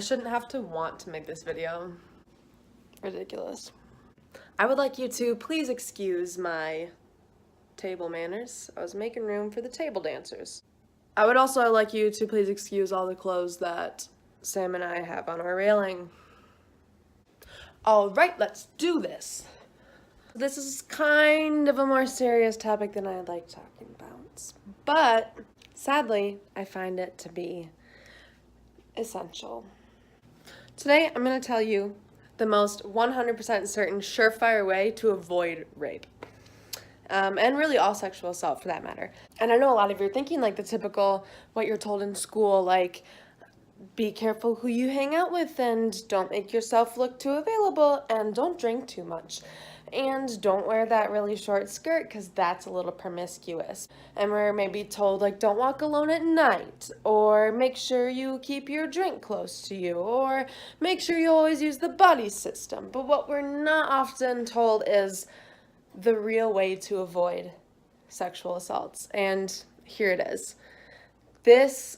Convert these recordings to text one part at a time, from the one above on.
shouldn't have to want to make this video. Ridiculous. I would like you to please excuse my table manners. I was making room for the table dancers. I would also like you to please excuse all the clothes that Sam and I have on our railing. All right, let's do this. This is kind of a more serious topic than I like talking about, but sadly, I find it to be essential. Today, I'm going to tell you the most 100% certain surefire way to avoid rape. And really all sexual assault for that matter. And I know a lot of you are thinking like the typical, what you're told in school, like, be careful who you hang out with and don't make yourself look too available and don't drink too much. And don't wear that really short skirt because that's a little promiscuous. And we're maybe told like don't walk alone at night, or make sure you keep your drink close to you, or make sure you always use the buddy system. But what we're not often told is the real way to avoid sexual assaults. And here it is. This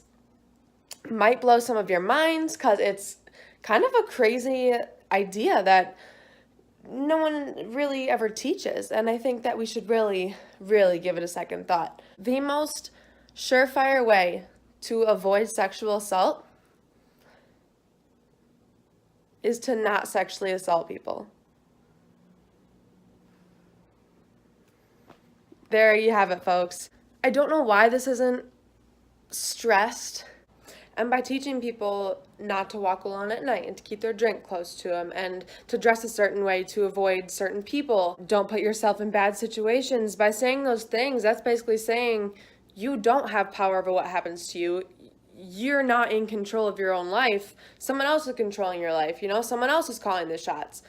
might blow some of your minds because it's kind of a crazy idea that no one really ever teaches, and I think that we should really give it a second thought. The most surefire way to avoid sexual assault is to not sexually assault people. There you have it, folks. I don't know why this isn't stressed. And by teaching people not to walk alone at night and to keep their drink close to them and to dress a certain way to avoid certain people, don't put yourself in bad situations. By saying those things, that's basically saying you don't have power over what happens to you. You're not in control of your own life. Someone else is controlling your life, someone else is calling the shots.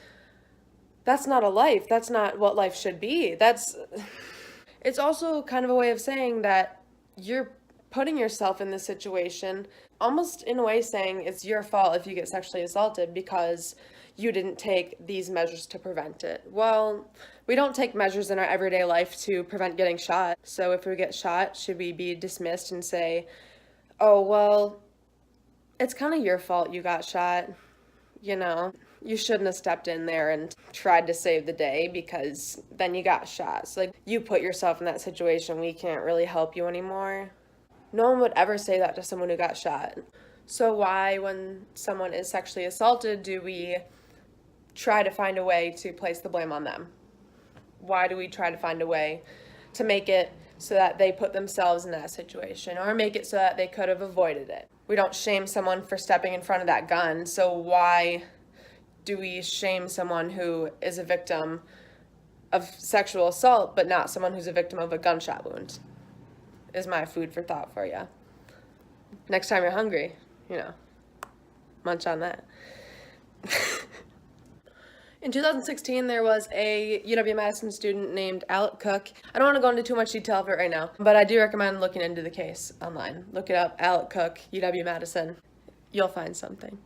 That's not a life. That's not what life should be. It's also kind of a way of saying that you're putting yourself in this situation, almost in a way saying it's your fault if you get sexually assaulted because you didn't take these measures to prevent it. Well, we don't take measures in our everyday life to prevent getting shot. So if we get shot, should we be dismissed and say, oh, well, it's kind of your fault you got shot. You shouldn't have stepped in there and tried to save the day because then you got shot. So you put yourself in that situation. We can't really help you anymore. No one would ever say that to someone who got shot. So why, when someone is sexually assaulted, do we try to find a way to place the blame on them? Why do we try to find a way to make it so that they put themselves in that situation, or make it so that they could have avoided it? We don't shame someone for stepping in front of that gun, so why do we shame someone who is a victim of sexual assault, but not someone who's a victim of a gunshot wound? Is my food for thought for you. Next time you're hungry, munch on that. In 2016, there was a UW-Madison student named Alec Cook. I don't want to go into too much detail of it right now, but I do recommend looking into the case online. Look it up, Alec Cook, UW-Madison. You'll find something.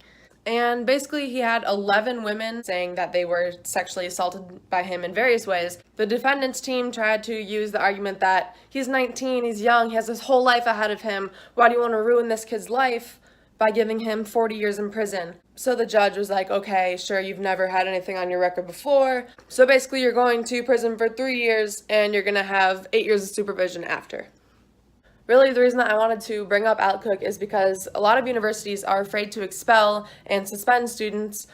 And basically, he had 11 women saying that they were sexually assaulted by him in various ways. The defendant's team tried to use the argument that he's 19, he's young, he has his whole life ahead of him. Why do you want to ruin this kid's life by giving him 40 years in prison? So the judge was like, okay, sure, you've never had anything on your record before. So basically, you're going to prison for 3 years, and you're going to have 8 years of supervision after. Really, the reason that I wanted to bring up Alec Cook is because a lot of universities are afraid to expel and suspend students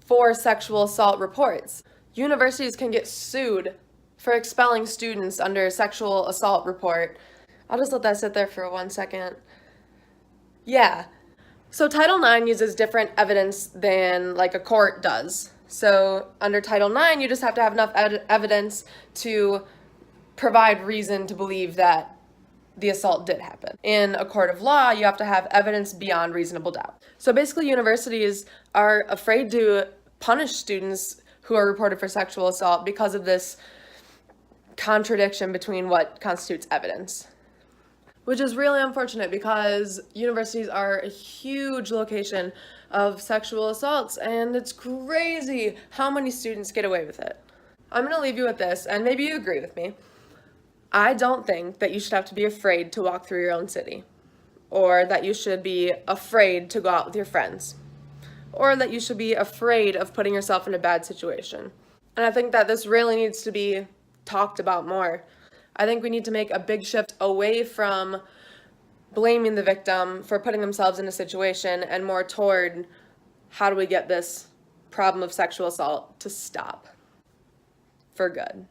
for sexual assault reports. Universities can get sued for expelling students under a sexual assault report. I'll just let that sit there for 1 second. Yeah. So Title IX uses different evidence than like a court does. So under Title IX, you just have to have enough evidence to provide reason to believe that the assault did happen. In a court of law, you have to have evidence beyond reasonable doubt. So basically, universities are afraid to punish students who are reported for sexual assault because of this contradiction between what constitutes evidence, which is really unfortunate because universities are a huge location of sexual assaults, and it's crazy how many students get away with it. I'm going to leave you with this, and maybe you agree with me. I don't think that you should have to be afraid to walk through your own city, or that you should be afraid to go out with your friends. or that you should be afraid of putting yourself in a bad situation. And I think that this really needs to be talked about more. I think we need to make a big shift away from blaming the victim for putting themselves in a situation and more toward how do we get this problem of sexual assault to stop for good.